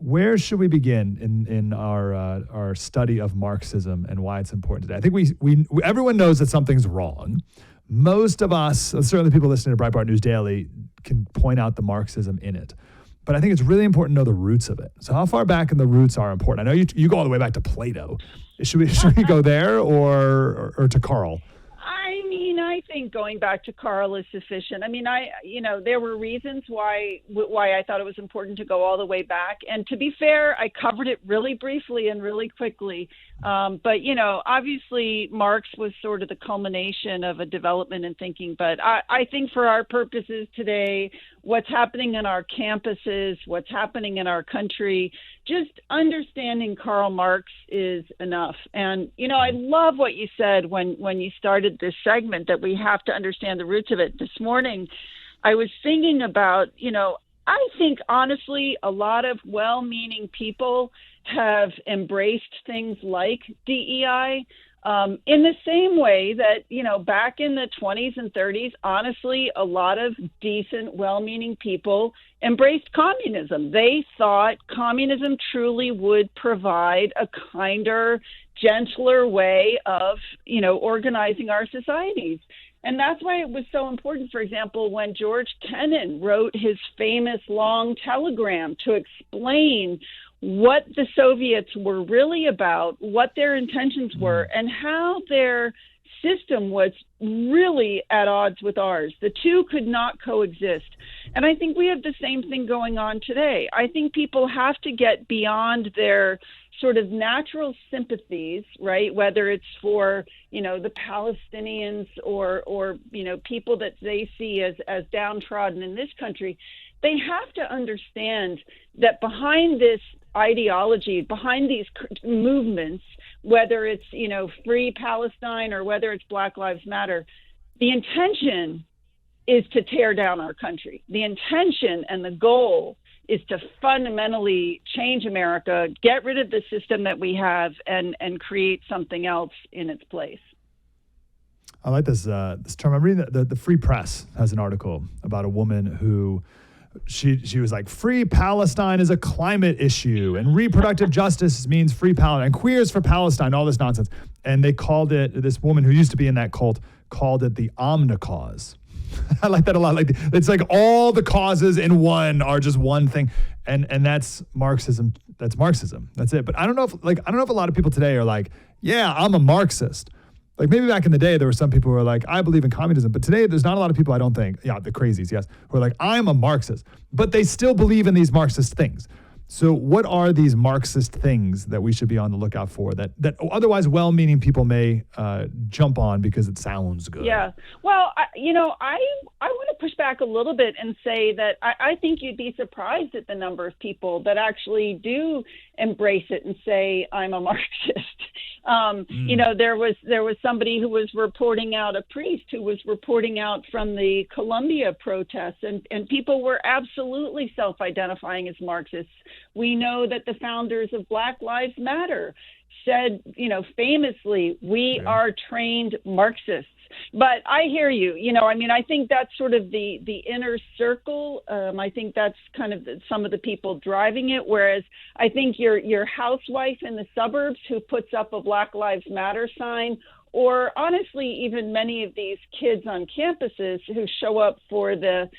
Where should we begin in our study of Marxism and why it's important today? I think we everyone knows that something's wrong. Most of us, certainly people listening to Breitbart News Daily, can point out the Marxism in it. But I think it's really important to know the roots of it. So how far back in the roots are important? I know you go all the way back to Plato. Should we go there or to Karl? I think going back to Karl is sufficient. I mean, there were reasons why I thought it was important to go all the way back. And to be fair, I covered it really briefly and really quickly. But, obviously Marx was sort of the culmination of a development in thinking. But I think for our purposes today, what's happening in our campuses, what's happening in our country, just understanding Karl Marx is enough. And, I love what you said when you started this segment, that we have to understand the roots of it. This morning, I was thinking about, I think, honestly, a lot of well-meaning people have embraced things like DEI in the same way that, back in the 20s and 30s, honestly, a lot of decent, well-meaning people embraced communism. They thought communism truly would provide a kinder, gentler way of, organizing our societies. And that's why it was so important, for example, when George Kennan wrote his famous long telegram to explain what the Soviets were really about, what their intentions were, and how their system was really at odds with ours. The two could not coexist. And I think we have the same thing going on today. I think people have to get beyond their sort of natural sympathies, right? Whether it's for, the Palestinians or people that they see as downtrodden in this country. They have to understand that behind this ideology, behind these movements, whether it's, Free Palestine or whether it's Black Lives Matter, the intention is to tear down our country. The intention and the goal is to fundamentally change America, get rid of the system that we have, and create something else in its place. I like this term. I'm reading the Free Press has an article about a woman who she was like, free Palestine is a climate issue, and reproductive justice means free Palestine, and queers for Palestine, all this nonsense. And they called it, this woman who used to be in that cult called it the omnicause. I like that a lot. Like, it's like all the causes in one are just one thing, and that's Marxism. That's Marxism. That's it. But I don't know if a lot of people today are like, yeah, I'm a Marxist. Like maybe back in the day, there were some people who were like, I believe in communism. But today, there's not a lot of people, I don't think, the crazies, yes, who are like, I'm a Marxist. But they still believe in these Marxist things. So what are these Marxist things that we should be on the lookout for that otherwise well-meaning people may jump on because it sounds good? Yeah. Well, I want to push back a little bit and say that I think you'd be surprised at the number of people that actually do embrace it and say, I'm a Marxist. There was somebody who was reporting out, a priest who was reporting out from the Columbia protests, and people were absolutely self-identifying as Marxists. We know that the founders of Black Lives Matter said, famously, we are trained Marxists. But I hear you. I think that's sort of the inner circle. I think that's kind of some of the people driving it. Whereas I think your housewife in the suburbs who puts up a Black Lives Matter sign, or honestly, even many of these kids on campuses who show up for the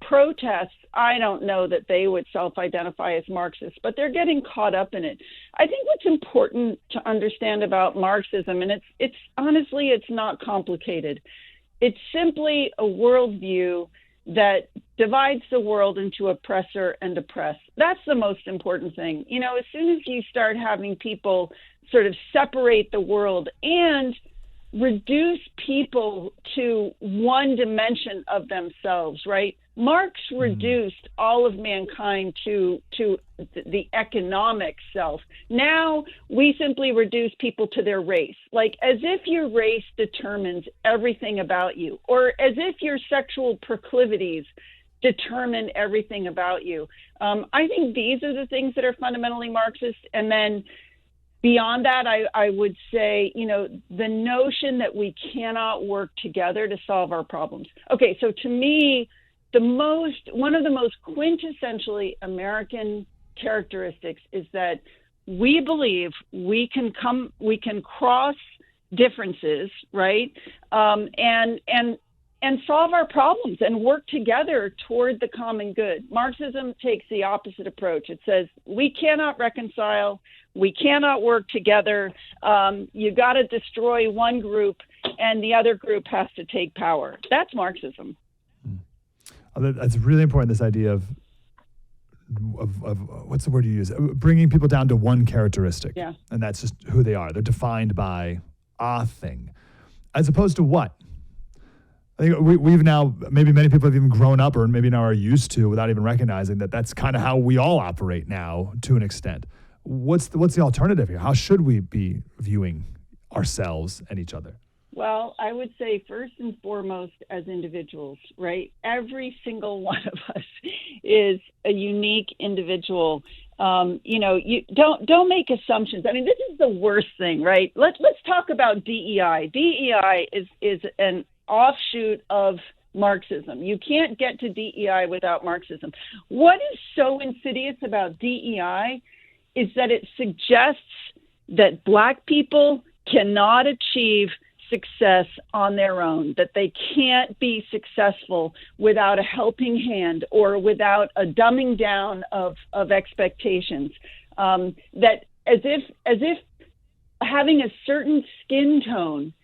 protests, I don't know that they would self-identify as Marxists, but they're getting caught up in it. I think what's important to understand about Marxism, and it's honestly, it's not complicated. It's simply a worldview that divides the world into oppressor and oppressed. That's the most important thing. As soon as you start having people sort of separate the world and reduce people to one dimension of themselves, right? Marx reduced all of mankind to the economic self. Now we simply reduce people to their race, like as if your race determines everything about you, or as if your sexual proclivities determine everything about you. I think these are the things that are fundamentally Marxist. And then beyond that, I would say, the notion that we cannot work together to solve our problems. Okay, so to me, one of the most quintessentially American characteristics is that we believe we can cross differences, right? And solve our problems and work together toward the common good. Marxism takes the opposite approach. It says we cannot reconcile, we cannot work together. You got to destroy one group, and the other group has to take power. That's Marxism. That's really important. This idea of what's the word you use? Bringing people down to one characteristic, and that's just who they are. They're defined by a thing, as opposed to what. I think we've now, maybe many people have even grown up or maybe now are used to without even recognizing that that's kind of how we all operate now to an extent. What's the alternative here? How should we be viewing ourselves and each other? Well, I would say first and foremost as individuals, right? Every single one of us is a unique individual. You don't make assumptions. I mean, this is the worst thing, right? Let's talk about DEI. DEI is an offshoot of Marxism. You can't get to DEI without Marxism. What is so insidious about DEI is that it suggests that Black people cannot achieve success on their own, that they can't be successful without a helping hand or without a dumbing down of expectations. That as if having a certain skin tone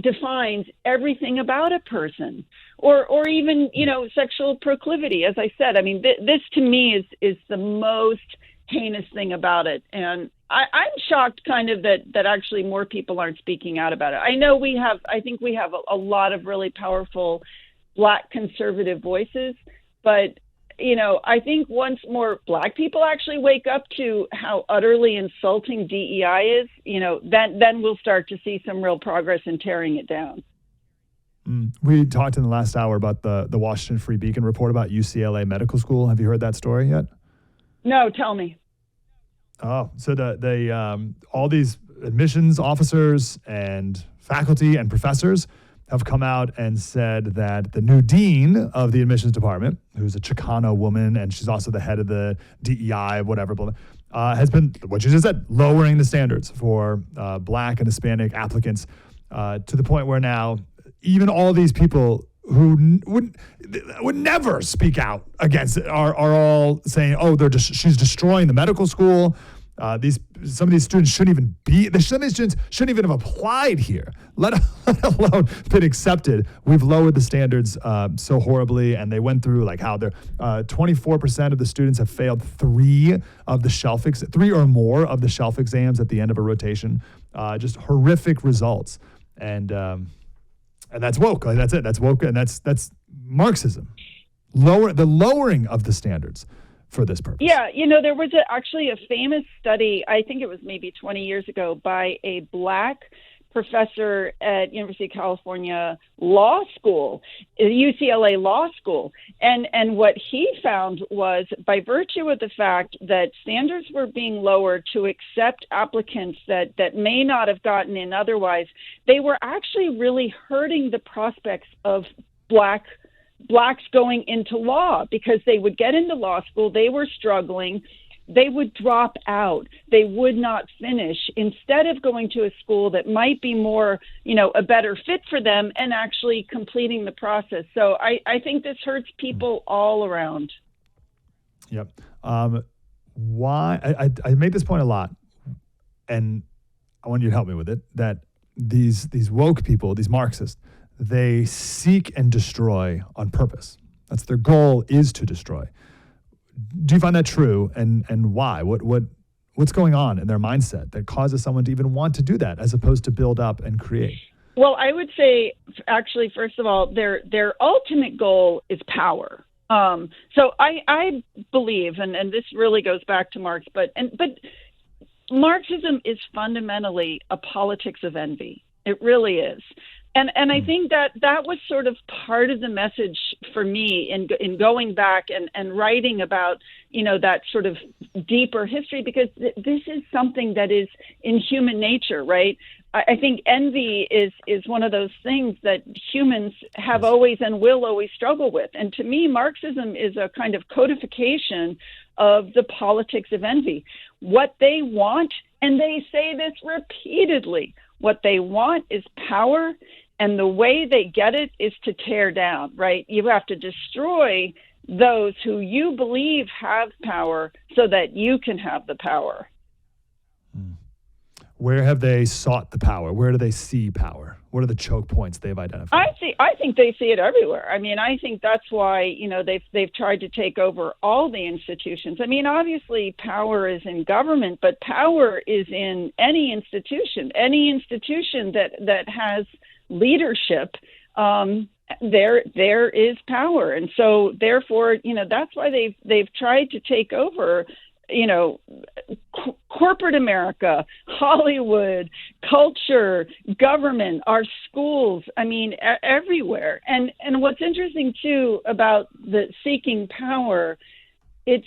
defines everything about a person, or even sexual proclivity. As I said, I mean, this to me is the most heinous thing about it, and I'm shocked kind of that actually more people aren't speaking out about it. I know I think we have a lot of really powerful Black conservative voices, but I think once more Black people actually wake up to how utterly insulting DEI is, then we'll start to see some real progress in tearing it down. We talked in the last hour about the Washington Free Beacon report about UCLA Medical School. Have you heard that story yet? No, tell me. Oh, so they all these admissions officers and faculty and professors have come out and said that the new dean of the admissions department, who's a Chicano woman, and she's also the head of the DEI, whatever, has been, what you just said, lowering the standards for Black and Hispanic applicants to the point where now even all these people who would never speak out against it are all saying, oh, she's destroying the medical school. Some of these students shouldn't even have applied here, let alone been accepted. We've lowered the standards so horribly, and they went through like how 24% of the students have failed three or more of the shelf exams at the end of a rotation. Just horrific results, and that's woke. Like, that's it. That's woke, and that's Marxism. The lowering of the standards for this purpose. Yeah, there was actually a famous study, I think it was maybe 20 years ago, by a Black professor at University of California Law School, UCLA Law School. And what he found was, by virtue of the fact that standards were being lowered to accept applicants that may not have gotten in otherwise, they were actually really hurting the prospects of Blacks going into law, because they would get into law school, they were struggling, they would drop out, they would not finish, instead of going to a school that might be more, a better fit for them and actually completing the process. So I think this hurts people all around. Yep. Why I make this point a lot, and I want you to help me with it, that these woke people, these Marxists, they seek and destroy on purpose. That's their goal, is to destroy. Do you find that true, and why? What's going on in their mindset that causes someone to even want to do that as opposed to build up and create? Well, I would say, actually, first of all, their ultimate goal is power. So I believe, and this really goes back to Marx, but Marxism is fundamentally a politics of envy. It really is. And I think that was sort of part of the message for me in going back and writing about, that sort of deeper history, because this is something that is in human nature, right? I think envy is one of those things that humans have always and will always struggle with. And to me, Marxism is a kind of codification of the politics of envy. What they want, and they say this repeatedly, what they want is power, and the way they get it is to tear down, right? You have to destroy those who you believe have power so that you can have the power. Where have they sought the power? Where do they see power? What are the choke points they've identified? I think they see it everywhere. I mean, I think that's why, they've tried to take over all the institutions. I mean, obviously power is in government, but power is in any institution that has leadership. There is power. And so therefore, that's why they've tried to take over, corporate America, Hollywood, culture, government, our schools, I mean, everywhere. And what's interesting too about the seeking power, it's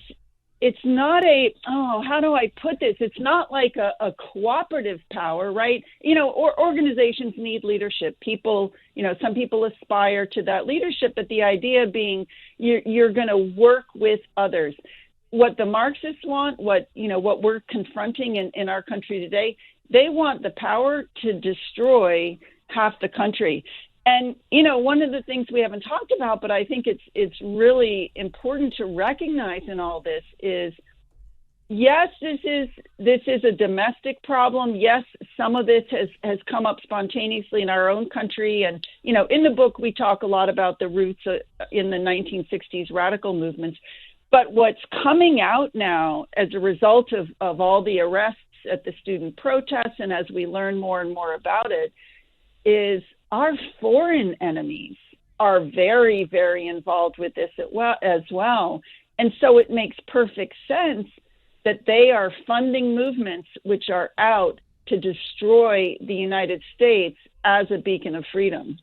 not how do I put this? It's not like a cooperative power, right? Or organizations need leadership. People, some people aspire to that leadership, but the idea being you're going to work with others. What the Marxists want, what we're confronting in our country today, they want the power to destroy half the country. And, one of the things we haven't talked about, but I think it's really important to recognize in all this is, yes, this is a domestic problem. Yes, some of this has come up spontaneously in our own country. And, in the book, we talk a lot about the roots in the 1960s radical movements. But what's coming out now as a result of all the arrests at the student protests, and as we learn more and more about it, is our foreign enemies are very, very involved with this as well. And so it makes perfect sense that they are funding movements which are out to destroy the United States as a beacon of freedom.